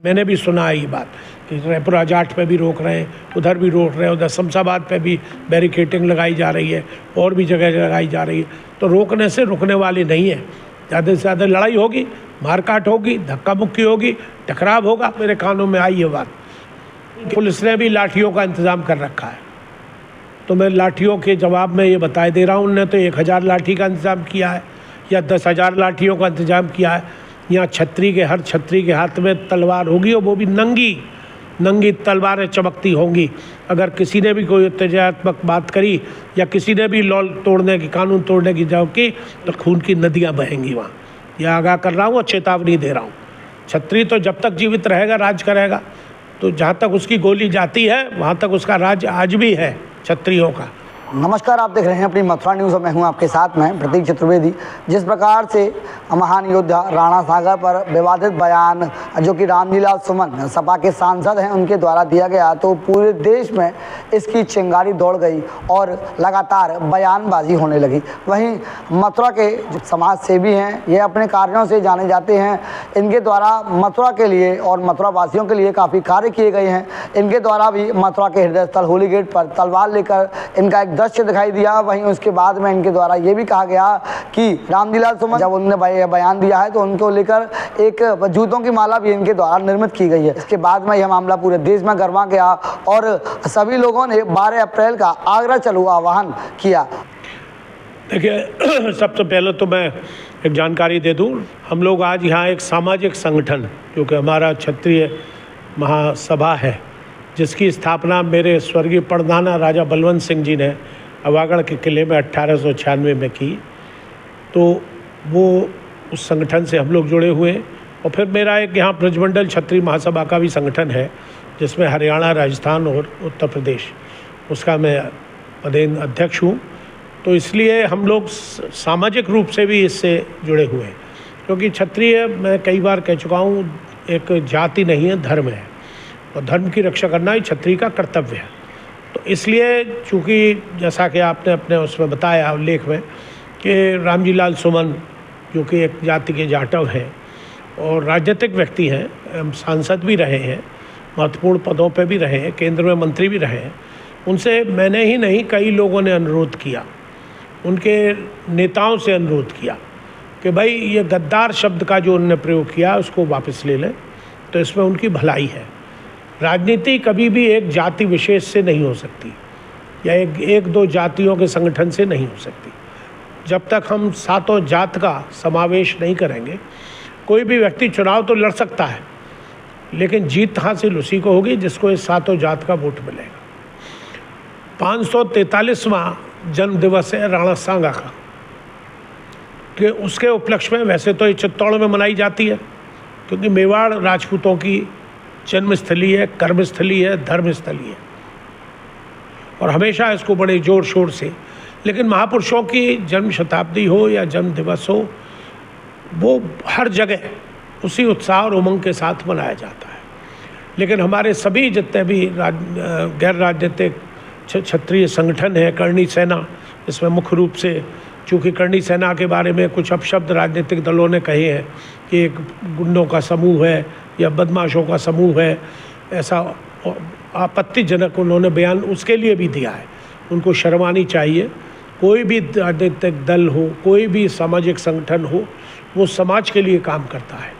मैंने भी सुना है ये बात कि रायपुर जाट पे भी रोक रहे हैं, उधर भी रोक रहे हैं, उधर शमशाबाद पे भी बैरिकेटिंग लगाई जा रही है और भी जगह लगाई जा रही है। तो रोकने से रुकने वाली नहीं है। ज़्यादा से ज़्यादा लड़ाई होगी, मारकाट होगी, धक्का मुक्की होगी, टकराव होगा। मेरे कानों में आई ये बात। पुलिस ने भी लाठियों का इंतज़ाम कर रखा है, तो मैं लाठियों के जवाब में ये बता दे रहा हूँ, उनने तो 1000 लाठी का इंतज़ाम किया है या 10,000 लाठियों का इंतज़ाम किया है। यहाँ हर छत्री के हाथ में तलवार होगी और वो भी नंगी तलवारें चमकती होंगी। अगर किसी ने भी कोई उत्तेजनात्मक बात करी या किसी ने भी लॉ तोड़ने की, कानून तोड़ने की जब की, तो खून की नदियाँ बहेंगी वहाँ। यह आगाह कर रहा हूँ और चेतावनी दे रहा हूँ। छत्री तो जब तक जीवित रहेगा राज करेगा, तो जहाँ तक उसकी गोली जाती है वहाँ तक उसका राज आज भी है क्षत्रियों का। नमस्कार, आप देख रहे हैं अपनी मथुरा न्यूज़ और मैं हूं आपके साथ में प्रतीक चतुर्वेदी। जिस प्रकार से महान योद्धा राणा सागर पर विवादित बयान जो कि रामलीला सुमन सपा के सांसद हैं उनके द्वारा दिया गया, तो पूरे देश में इसकी चिंगारी दौड़ गई और लगातार बयानबाजी होने लगी। वहीं मथुरा के जो समाज सेवी हैं, ये अपने कार्यों से जाने जाते हैं। इनके द्वारा मथुरा के लिए और मथुरा वासियों के लिए काफ़ी कार्य किए गए हैं। इनके द्वारा भी मथुरा के हृदय स्थल होली गेट पर तलवार लेकर इनका एक दृश्य दिखाई दिया। वहीं उसके बाद में इनके द्वारा ये भी कहा गया कि रामलीला सुमन जब उन्होंने बयान दिया है तो उनको लेकर एक जूतों की माला भी इनके द्वारा निर्मित की गई है। इसके बाद में यह मामला पूरे देश में गरमा गया और सभी लोगों ने 12 अप्रैल का आगरा चलो आह्वान किया। देखिए, सबसे पहले तो मैं एक जानकारी दे दूं, हम लोग आज यहाँ एक सामाजिक संगठन जो कि हमारा क्षत्रिय महासभा है, जिसकी स्थापना मेरे स्वर्गीय परदाना राजा बलवंत सिंह जी ने अवागढ़ के किले में 1896 में की। तो वो उस संगठन से हम लोग जुड़े हुए। और फिर मेरा एक यहाँ ब्रजमंडल क्षत्रिय महासभा का भी संगठन है, जिसमें हरियाणा, राजस्थान और उत्तर प्रदेश, उसका मैं पदेन अध्यक्ष हूँ। तो इसलिए हम लोग सामाजिक रूप से भी इससे जुड़े हुए हैं, क्योंकि क्षत्रिय, मैं कई बार कह चुका हूँ, एक जाति नहीं है, धर्म है, और धर्म की रक्षा करना ही क्षत्रिय का कर्तव्य है। तो इसलिए चूँकि जैसा कि आपने अपने उसमें बताया उल्लेख में कि रामजीलाल सुमन जो कि एक जाति के जाटव हैं और राजनीतिक व्यक्ति हैं, सांसद भी रहे हैं, महत्वपूर्ण पदों पे भी रहे हैं, केंद्र में मंत्री भी रहे हैं, उनसे मैंने ही नहीं कई लोगों ने अनुरोध किया, उनके नेताओं से अनुरोध किया कि भाई ये गद्दार शब्द का जो उन्होंने प्रयोग किया उसको वापस ले लें, तो इसमें उनकी भलाई है। राजनीति कभी भी एक जाति विशेष से नहीं हो सकती या एक दो जातियों के संगठन से नहीं हो सकती। जब तक हम सातों जात का समावेश नहीं करेंगे, कोई भी व्यक्ति चुनाव तो लड़ सकता है, लेकिन जीत हासिल उसी को होगी जिसको इस सातों जात का वोट मिलेगा। 543वां जन्म दिवस है राणा सांगा का, कि उसके उपलक्ष्य में वैसे तो ये चित्तौड़ में मनाई जाती है, क्योंकि मेवाड़ राजपूतों की जन्मस्थली है, कर्मस्थली है, धर्मस्थली है, और हमेशा इसको बड़े जोर शोर से, लेकिन महापुरुषों की जन्म शताब्दी हो या जन्म दिवस हो, वो हर जगह उसी उत्साह और उमंग के साथ मनाया जाता है। लेकिन हमारे सभी जितने भी गैर राजनीतिक क्षत्रिय संगठन है, करणी सेना इसमें मुख्य रूप से, चूँकि करणी सेना के बारे में कुछ अपशब्द राजनीतिक दलों ने कहे हैं कि एक गुंडों का समूह है या बदमाशों का समूह है, ऐसा आपत्तिजनक उन्होंने बयान उसके लिए भी दिया है। उनको शर्म आनी चाहिए। कोई भी राजनीतिक दल हो, कोई भी सामाजिक संगठन हो, वो समाज के लिए काम करता है,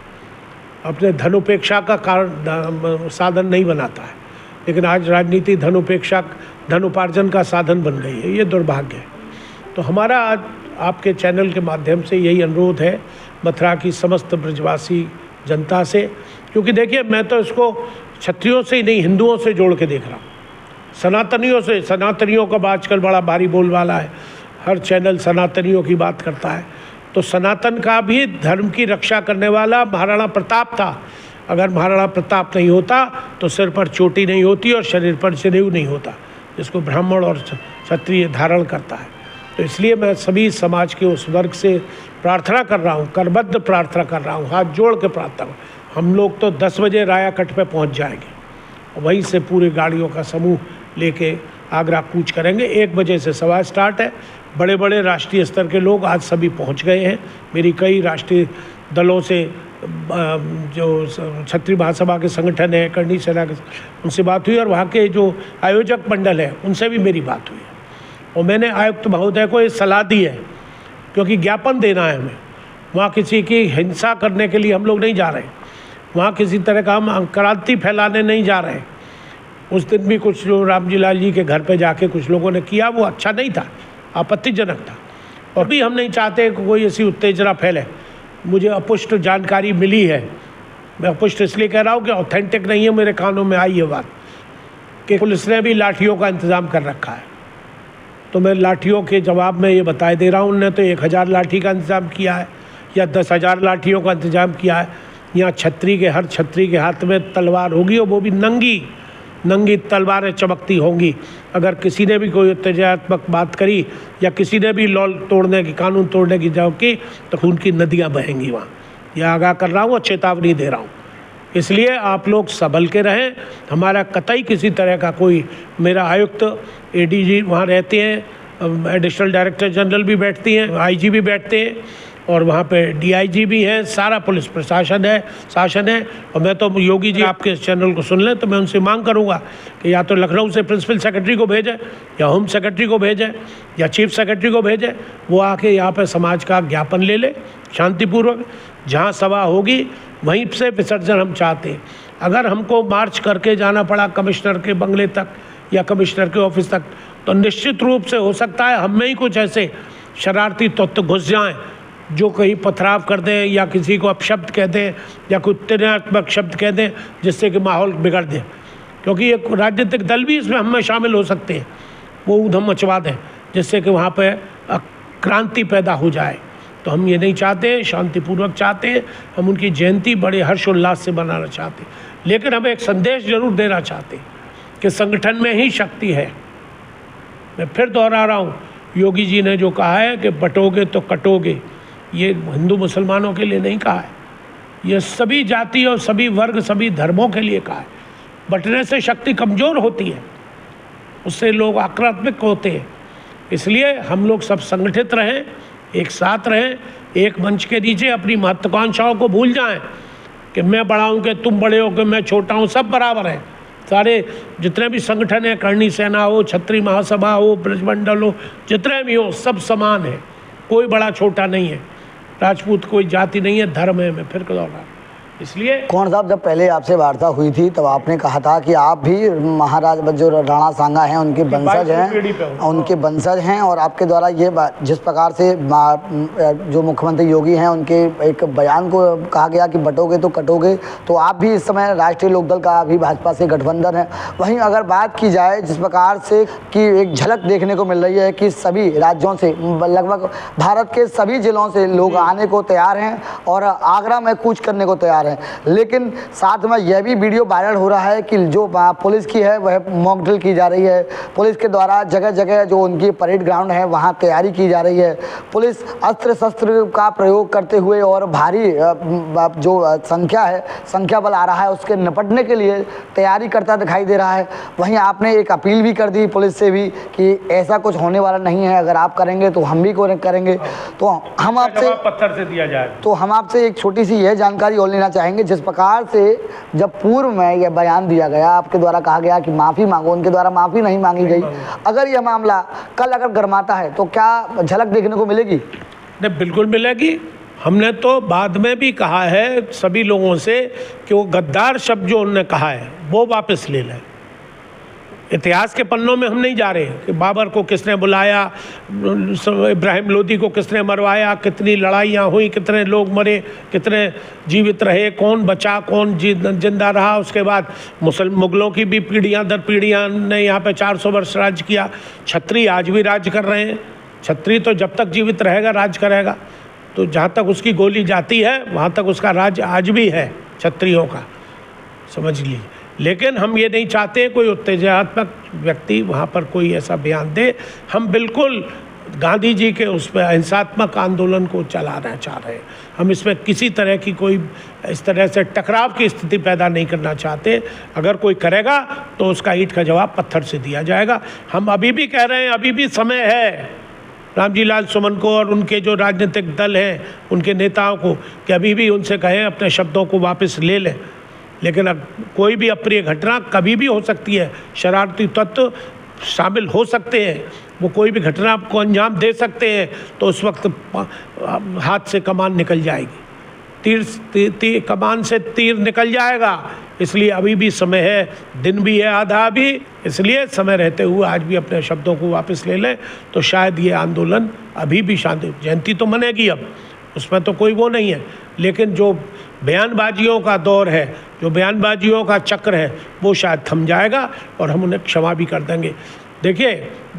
अपने धनोपेक्षा का कारण साधन नहीं बनाता है। लेकिन आज राजनीति धनोपार्जन का साधन बन गई है, ये दुर्भाग्य है। तो हमारा आज आपके चैनल के माध्यम से यही अनुरोध है मथुरा की समस्त ब्रजवासी जनता से, क्योंकि देखिए, मैं तो इसको क्षत्रियों से ही नहीं, हिंदुओं से जोड़ के देख रहा हूँ, सनातनियों से। सनातनियों का आजकल बड़ा भारी बोलबाला है, हर चैनल सनातनियों की बात करता है। तो सनातन का भी धर्म की रक्षा करने वाला महाराणा प्रताप था। अगर महाराणा प्रताप नहीं होता तो सिर पर चोटी नहीं होती और शरीर पर जनेऊ नहीं होता, जिसको ब्राह्मण और क्षत्रिय धारण करता है। तो इसलिए मैं सभी समाज के उस वर्ग से प्रार्थना कर रहा हूँ, करबद्ध प्रार्थना कर रहा हूँ, हाथ जोड़ के प्रार्थना। हम लोग तो 10 बजे रायाकट पे पहुँच जाएंगे और वहीं से पूरी गाड़ियों का समूह लेके आगरा कूच करेंगे। 1 बजे से सभा स्टार्ट है। बड़े बड़े राष्ट्रीय स्तर के लोग आज सभी पहुंच गए हैं। मेरी कई राष्ट्रीय दलों से जो क्षत्रिय महासभा के संगठन है, करणी सेना के, उनसे बात हुई और वहाँ के जो आयोजक मंडल है उनसे भी मेरी बात हुई है। और मैंने आयुक्त महोदय को ये सलाह दी है, क्योंकि ज्ञापन देना है हमें। वहाँ किसी की हिंसा करने के लिए हम लोग नहीं जा रहे, वहाँ किसी तरह का हम क्रांति फैलाने नहीं जा रहे। उस दिन भी कुछ जो रामजी लाल जी के घर पे जाके कुछ लोगों ने किया, वो अच्छा नहीं था, आपत्तिजनक था। और भी हम नहीं चाहते कि कोई ऐसी उत्तेजना फैले। मुझे अपुष्ट जानकारी मिली है, मैं अपुष्ट इसलिए कह रहा हूँ कि ऑथेंटिक नहीं है, मेरे कानों में आई है बात कि पुलिस ने भी लाठियों का इंतज़ाम कर रखा है। तो मैं लाठियों के जवाब में ये बता दे रहा हूँ, उन्होंने तो 1000 लाठी का इंतज़ाम किया है या 10,000 लाठियों का इंतज़ाम किया है। यहाँ हर छत्री के हाथ में तलवार होगी, और वो भी नंगी तलवारें चमकती होंगी। अगर किसी ने भी कोई उत्तेजनात्मक बात करी या किसी ने भी लॉ तोड़ने की, कानून तोड़ने की जगह की, तो खून की नदियाँ बहेंगी वहाँ। यह आगाह कर रहा हूँ और चेतावनी दे रहा हूँ। इसलिए आप लोग संभल के रहें। हमारा कतई किसी तरह का कोई, मेरा आयुक्त ADG वहाँ रहते हैं, एडिशनल डायरेक्टर जनरल भी बैठती हैं, IG भी बैठते हैं, और वहाँ पे DIG भी हैं, सारा पुलिस प्रशासन है, शासन है। और मैं तो योगी जी आपके इस चैनल को सुन लें तो मैं उनसे मांग करूँगा कि या तो लखनऊ से प्रिंसिपल सेक्रेटरी को भेजें, या होम सेक्रेटरी को भेजें, या चीफ सेक्रेटरी को भेजें। वो आके यहाँ पे समाज का ज्ञापन ले ले शांतिपूर्वक। जहाँ सभा होगी वहीं से विसर्जन हम चाहते हैं। अगर हमको मार्च करके जाना पड़ा कमिश्नर के बंगले तक या कमिश्नर के ऑफिस तक, तो निश्चित रूप से हो सकता है हम में ही कुछ ऐसे शरारती तत्व घुस जाएँ जो कहीं पथराव कर दें या किसी को अपशब्द कह दें या कोई उत्तेजनात्मक शब्द कह दें, जिससे कि माहौल बिगड़ दे। क्योंकि एक राजनीतिक दल भी इसमें हमें शामिल हो सकते हैं, वो ऊधम मचवा दें जिससे कि वहाँ पे क्रांति पैदा हो जाए। तो हम ये नहीं चाहते, शांतिपूर्वक चाहते हैं। हम उनकी जयंती बड़े हर्षोल्लास से मनाना चाहते हैं, लेकिन हम एक संदेश जरूर देना चाहते हैं कि संगठन में ही शक्ति है। मैं फिर दोहरा रहा हूँ, योगी जी ने जो कहा है कि बटोगे तो कटोगे, ये हिंदू मुसलमानों के लिए नहीं कहा है, ये सभी जाति और सभी वर्ग, सभी धर्मों के लिए कहा है। बंटने से शक्ति कमज़ोर होती है, उससे लोग आक्रामक होते हैं। इसलिए हम लोग सब संगठित रहें, एक साथ रहें, एक मंच के नीचे अपनी महत्वाकांक्षाओं को भूल जाएं कि मैं बड़ा हूँ कि तुम बड़े हो कि मैं छोटा हूँ। सब बराबर हैं, सारे जितने भी संगठन हैं, करणी सेना हो, क्षत्रिय महासभा हो, ब्रजमंडल हो, जितने भी हो, सब समान है, कोई बड़ा छोटा नहीं है। राजपूत कोई जाति नहीं है, धर्म है। मैं फिर कह रहा, इसलिए कौन साहब, जब पहले आपसे वार्ता हुई थी तब आपने कहा था कि आप भी महाराज जो राणा सांगा हैं उनके वंशज हैं, और आपके द्वारा ये जिस प्रकार से जो मुख्यमंत्री योगी हैं उनके एक बयान को कहा गया कि बटोगे तो कटोगे, तो आप भी इस समय राष्ट्रीय लोकदल का भी भाजपा से गठबंधन है। वहीं अगर बात की जाए जिस प्रकार से कि एक झलक देखने को मिल रही है कि सभी राज्यों से, लगभग भारत के सभी जिलों से लोग आने को तैयार हैं और आगरा में कूच करने को तैयार हैं, लेकिन साथ में यह भी वीडियो वायरल हो रहा है कि जो पुलिस की है वह मॉक ड्रिल की जा रही है। पुलिस के द्वारा जगह जगह जो उनकी परेड ग्राउंड है वहां तैयारी की जा रही है। पुलिस अस्त्र शस्त्र का प्रयोग करते हुए और भारी जो संख्या बल आ रहा है उसके निपटने के लिए तैयारी करता दिखाई दे रहा है। वहीं आपने एक अपील भी कर दी पुलिस से भी कि ऐसा कुछ होने वाला नहीं है, अगर आप करेंगे तो हम भी करेंगे। तो हम आपसे पत्थर से दिया जाए। तो हम आपसे एक छोटी सी यह जानकारी और लेना चाहेंगे, जिस प्रकार से जब पूर्व में यह बयान दिया गया, आपके द्वारा कहा गया कि माफ़ी मांगो, उनके द्वारा माफ़ी नहीं मांगी गई। अगर यह मामला कल अगर गरमाता है तो क्या झलक देखने को मिलेगी? नहीं, बिल्कुल मिलेगी। हमने तो बाद में भी कहा है सभी लोगों से कि वो गद्दार शब्द जो उन्होंने कहा है वो वापस ले लें। इतिहास के पन्नों में हम नहीं जा रहे कि बाबर को किसने बुलाया, इब्राहिम लोदी को किसने मरवाया, कितनी लड़ाइयाँ हुई, कितने लोग मरे, कितने जीवित रहे, कौन बचा, कौन जिंदा रहा। उसके बाद मुगलों की भी पीढ़ियाँ दर पीढ़ियाँ ने यहाँ पे 400 वर्ष राज किया। छत्री आज भी राज कर रहे हैं। छत्री तो जब तक जीवित रहेगा राज करेगा, तो जहाँ तक उसकी गोली जाती है वहाँ तक उसका राज आज भी है क्षत्रियों का, समझ लीजिए। लेकिन हम ये नहीं चाहते कोई उत्तेजनात्मक व्यक्ति वहाँ पर कोई ऐसा बयान दे। हम बिल्कुल गांधी जी के उस पर अहिंसात्मक आंदोलन को चलाना चाह रहे हैं। हम इसमें किसी तरह की कोई इस तरह से टकराव की स्थिति पैदा नहीं करना चाहते। अगर कोई करेगा तो उसका ईंट का जवाब पत्थर से दिया जाएगा। हम अभी भी कह रहे हैं, अभी भी समय है, रामजी लाल सुमन को और उनके जो राजनीतिक दल हैं, उनके नेताओं को, कि अभी भी उनसे कहें अपने शब्दों को वापस ले लें। लेकिन अब कोई भी अप्रिय घटना कभी भी हो सकती है, शरारती तत्व शामिल हो सकते हैं, वो कोई भी घटना को अंजाम दे सकते हैं, तो उस वक्त हाथ से कमान निकल जाएगी, कमान से तीर निकल जाएगा। इसलिए अभी भी समय है, दिन भी है आधा अभी, इसलिए समय रहते हुए आज भी अपने शब्दों को वापस ले लें, तो शायद ये आंदोलन अभी भी शांति, जयंती तो मनेगी अब, उसमें तो कोई वो नहीं है, लेकिन जो बयानबाजियों का दौर है, जो बयानबाजियों का चक्र है, वो शायद थम जाएगा और हम उन्हें क्षमा भी कर देंगे। देखिए,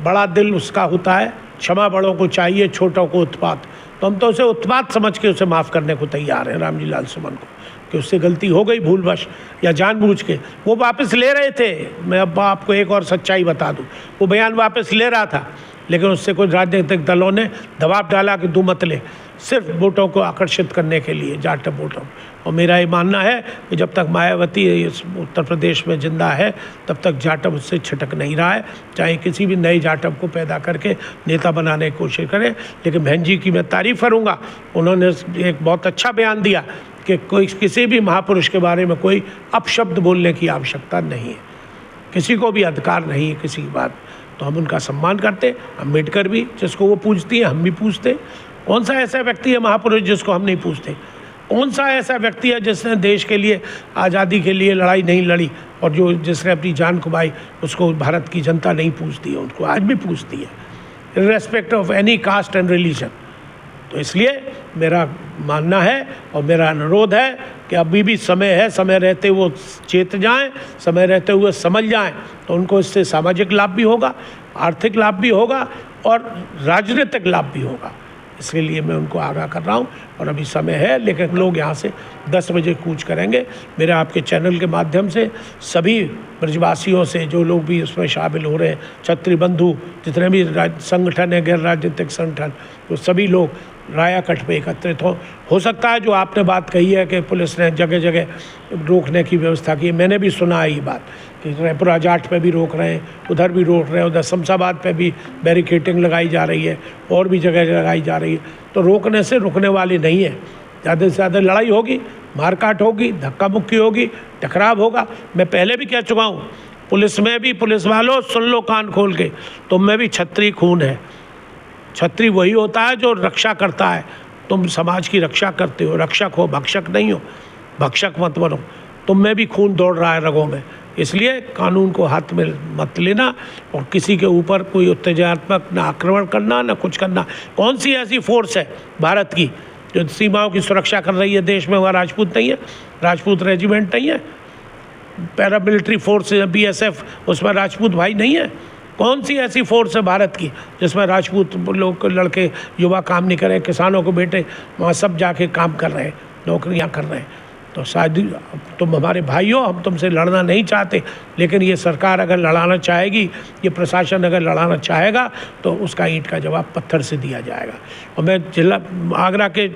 बड़ा दिल उसका होता है, क्षमा बड़ों को चाहिए, छोटों को उत्पात। तो हम तो उसे उत्पात समझ के उसे माफ़ करने को तैयार हैं, रामजी लाल सुमन को, कि उससे गलती हो गई भूलवश या जानबूझ के। वो वापस ले रहे थे, मैं अब आपको एक और सच्चाई बता दूं, वो बयान वापस ले रहा था, लेकिन उससे कुछ राजनीतिक दलों ने दबाव डाला कि तू मत ले, सिर्फ वोटों को आकर्षित करने के लिए, जाटव वोटों। और मेरा ये मानना है कि जब तक मायावती इस उत्तर प्रदेश में जिंदा है, तब तक जाटव उससे छिटक नहीं रहा है, चाहे किसी भी नए जाटव को पैदा करके नेता बनाने की कोशिश करें। लेकिन बहन जी की मैं तारीफ़ करूँगा, उन्होंने एक बहुत अच्छा बयान दिया कि कोई किसी भी महापुरुष के बारे में कोई अपशब्द बोलने की आवश्यकता नहीं है, किसी को भी अधिकार नहीं है किसी की बात, तो हम उनका सम्मान करते। अम्बेडकर भी, जिसको वो पूजती हैं, हम भी पूजते। कौन सा ऐसा व्यक्ति है महापुरुष जिसको हम नहीं पूजते? कौन सा ऐसा व्यक्ति है जिसने देश के लिए, आज़ादी के लिए लड़ाई नहीं लड़ी और जिसने अपनी जान खुमाई, उसको भारत की जनता नहीं पूजती है, उनको आज भी पूजती है, irrespective of any caste and religion. तो इसलिए मेरा मानना है और मेरा अनुरोध है कि अभी भी समय है, समय रहते वो चेत जाएं, समय रहते हुए समझ जाएं, तो उनको इससे सामाजिक लाभ भी होगा, आर्थिक लाभ भी होगा और राजनीतिक लाभ भी होगा। इसके लिए मैं उनको आगाह कर रहा हूँ और अभी समय है, लेकिन लोग यहाँ से 10 बजे कूच करेंगे। मेरे आपके चैनल के माध्यम से सभी ब्रजवासियों से, जो लोग भी उसमें शामिल हो रहे हैं, छत्री बंधु, जितने भी संगठन है, गैर राजनीतिक संगठन, वो सभी लोग रायाकट पे एकत्रित हो सकता है जो आपने बात कही है कि पुलिस ने जगह जगह रोकने की व्यवस्था की, मैंने भी सुना है ये बात कि रायपुरा जाट पे भी रोक रहे हैं, उधर भी रोक रहे हैं, उधर शमशाबाद पे भी बैरिकेटिंग लगाई जा रही है और भी जगह लगाई जा रही है। तो रोकने से रुकने वाली नहीं है, ज़्यादा से ज़्यादा लड़ाई होगी, मारकाट होगी, धक्का मुक्की होगी, टकराव होगा। मैं पहले भी कह चुका हूँ, पुलिस में भी, पुलिस वालों सुन लो कान खोल के, तुम में भी छत्री खून है। छत्री वही होता है जो रक्षा करता है, तुम समाज की रक्षा करते हो, रक्षक हो, भक्षक नहीं हो, भक्षक मत बनो। तुम में भी खून दौड़ रहा है रगों में, इसलिए कानून को हाथ में मत लेना और किसी के ऊपर कोई उत्तेजनात्मक ना आक्रमण करना, ना कुछ करना। कौन सी ऐसी फोर्स है भारत की जो सीमाओं की सुरक्षा कर रही है देश में? वहाँ राजपूत नहीं है, राजपूत रेजिमेंट नहीं है, पैरामिलिट्री फोर्स BSF, उसमें राजपूत भाई नहीं है? कौन सी ऐसी फोर्स है भारत की जिसमें राजपूत लोग, लड़के, युवा काम नहीं कर रहे? किसानों के बेटे वहाँ सब जाके काम कर रहे हैं, नौकरियाँ कर रहे हैं। तो शायद तुम हमारे भाई हो, हम तुमसे लड़ना नहीं चाहते, लेकिन ये सरकार अगर लड़ाना चाहेगी, ये प्रशासन अगर लड़ाना चाहेगा, तो उसका ईंट का जवाब पत्थर से दिया जाएगा। और मैं जिला आगरा के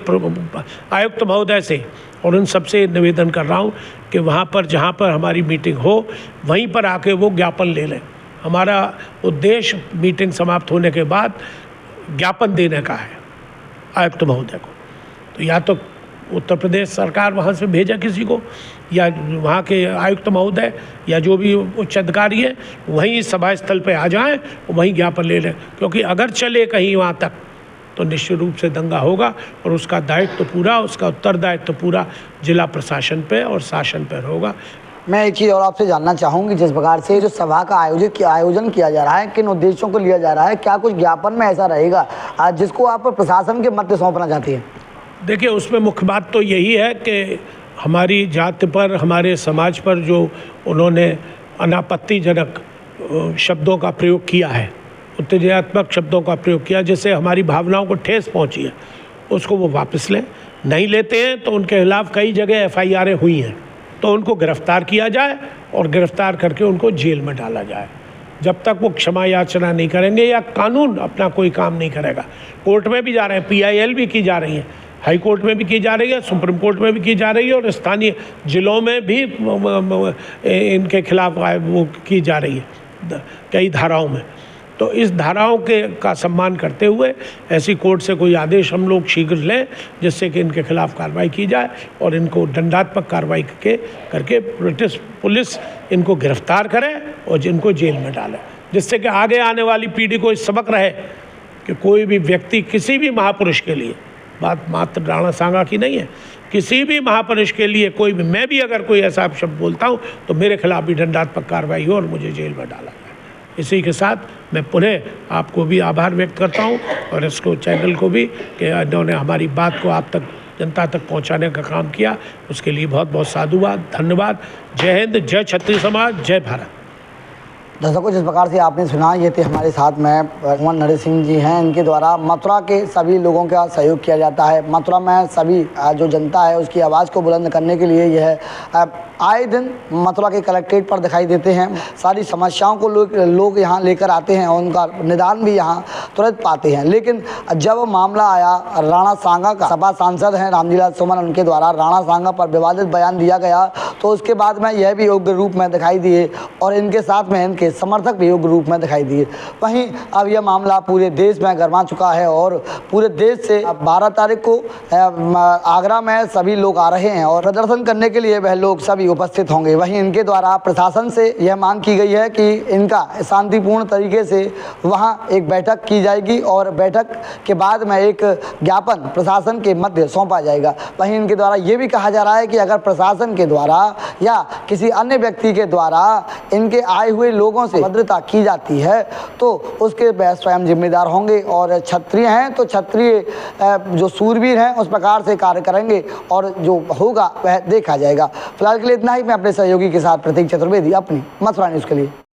आयुक्त महोदय से और उन सबसे निवेदन कर रहा हूँ कि वहाँ पर जहाँ पर हमारी मीटिंग हो, वहीं पर आके वो ज्ञापन ले लें। हमारा उद्देश्य मीटिंग समाप्त होने के बाद ज्ञापन देने का है आयुक्त महोदय को। तो या तो उत्तर प्रदेश सरकार वहाँ से भेजा किसी को, या वहाँ के आयुक्त महोदय या जो भी उच्च अधिकारी है वहीं सभा स्थल पे आ जाएं, वहीं ज्ञापन ले लें। क्योंकि अगर चले कहीं वहाँ तक तो निश्चित रूप से दंगा होगा और उसका दायित्व पूरा, उसका उत्तरदायित्व पूरा जिला प्रशासन पे और शासन पर होगा। मैं एक चीज़ और आपसे जानना चाहूँगी, जिस प्रकार से जो सभा का आयोजन किया जा रहा है, किन उद्देश्यों को लिया जा रहा है, क्या कुछ ज्ञापन में ऐसा रहेगा जिसको आप प्रशासन के मध्य सौंपना चाहती हैं? देखिए, उसमें मुख्य बात तो यही है कि हमारी जाति पर, हमारे समाज पर जो उन्होंने अनापत्तिजनक शब्दों का प्रयोग किया है, उत्तेजनात्मक शब्दों का प्रयोग किया, जिससे हमारी भावनाओं को ठेस पहुंची है, उसको वो वापस लें। नहीं लेते हैं तो उनके खिलाफ कई जगह FIR हुई हैं, तो उनको गिरफ्तार किया जाए और गिरफ्तार करके उनको जेल में डाला जाए। जब तक वो क्षमा याचना नहीं करेंगे या कानून अपना कोई काम नहीं करेगा। कोर्ट में भी जा रहे हैं, PIL भी की जा रही है, हाई कोर्ट में भी की जा रही है, सुप्रीम कोर्ट में भी की जा रही है और स्थानीय जिलों में भी इनके खिलाफ वो की जा रही है कई धाराओं में। तो इस धाराओं के का सम्मान करते हुए ऐसी कोर्ट से कोई आदेश हम लोग शीघ्र लें जिससे कि इनके खिलाफ कार्रवाई की जाए और इनको दंडात्मक कार्रवाई करके ब्रिटिश पुलिस इनको गिरफ्तार करे और जिनको जेल में डाले, जिससे कि आगे आने वाली पीढ़ी को इस सबक रहे कि कोई भी व्यक्ति किसी भी महापुरुष के लिए, बात मात्र राणा सांगा की नहीं है, किसी भी महापुरुष के लिए कोई भी, मैं भी अगर कोई ऐसा शब्द बोलता हूँ तो मेरे खिलाफ भी दंडात्मक कार्रवाई हो और मुझे जेल में डाला जाए। इसी के साथ मैं पुनः आपको भी आभार व्यक्त करता हूँ और इसको चैनल को भी कि इन्होंने हमारी बात को आप तक, जनता तक पहुँचाने का काम किया, उसके लिए बहुत बहुत साधुवाद, धन्यवाद। जय हिंद, जय क्षत्रिय समाज, जय भारत। दर्शकों, जिस प्रकार से आपने सुना, ये थे हमारे साथ में कुंवर नरेश सिंह जी हैं। इनके द्वारा मथुरा के सभी लोगों का सहयोग किया जाता है। मथुरा में सभी जो जनता है उसकी आवाज़ को बुलंद करने के लिए यह आए दिन मथुरा के कलेक्ट्रेट पर दिखाई देते हैं। सारी समस्याओं को लोग यहाँ लेकर आते हैं और उनका निदान भी यहाँ तुरंत पाते हैं। लेकिन जब मामला आया राणा सांगा का, सपा सांसद हैं रामजीलाल सुमन, उनके द्वारा राणा सांगा पर विवादित बयान दिया गया, तो उसके बाद में यह भी योग्य रूप में दिखाई दिए और इनके साथ में इनके समर्थक भी योग्य रूप में दिखाई दिए। वहीं अब यह मामला पूरे देश में गरमा चुका है और पूरे देश से 12 तारीख को आगरा में सभी लोग आ रहे हैं और प्रदर्शन करने के लिए वह लोग सभी उपस्थित होंगे। वहीं इनके द्वारा प्रशासन से यह मांग की गई है कि इनका शांतिपूर्ण तरीके से वहां एक बैठक की जाएगी और बैठक के बाद में एक ज्ञापन प्रशासन के मध्य सौंपा जाएगा। वहीं इनके द्वारा ये भी कहा जा रहा है कि अगर प्रशासन के द्वारा या किसी अन्य व्यक्ति के द्वारा इनके आए हुए लोगों से भद्रता की जाती है तो उसके वह स्वयं जिम्मेदार होंगे और क्षत्रिय हैं तो क्षत्रिय जो सूरवीर हैं उस प्रकार से कार्य करेंगे और जो होगा वह देखा जाएगा। फिलहाल के लिए इतना ही। मैं अपने सहयोगी के साथ प्रतीक चतुर्वेदी, अपनी मथुरा न्यूज़ के लिए।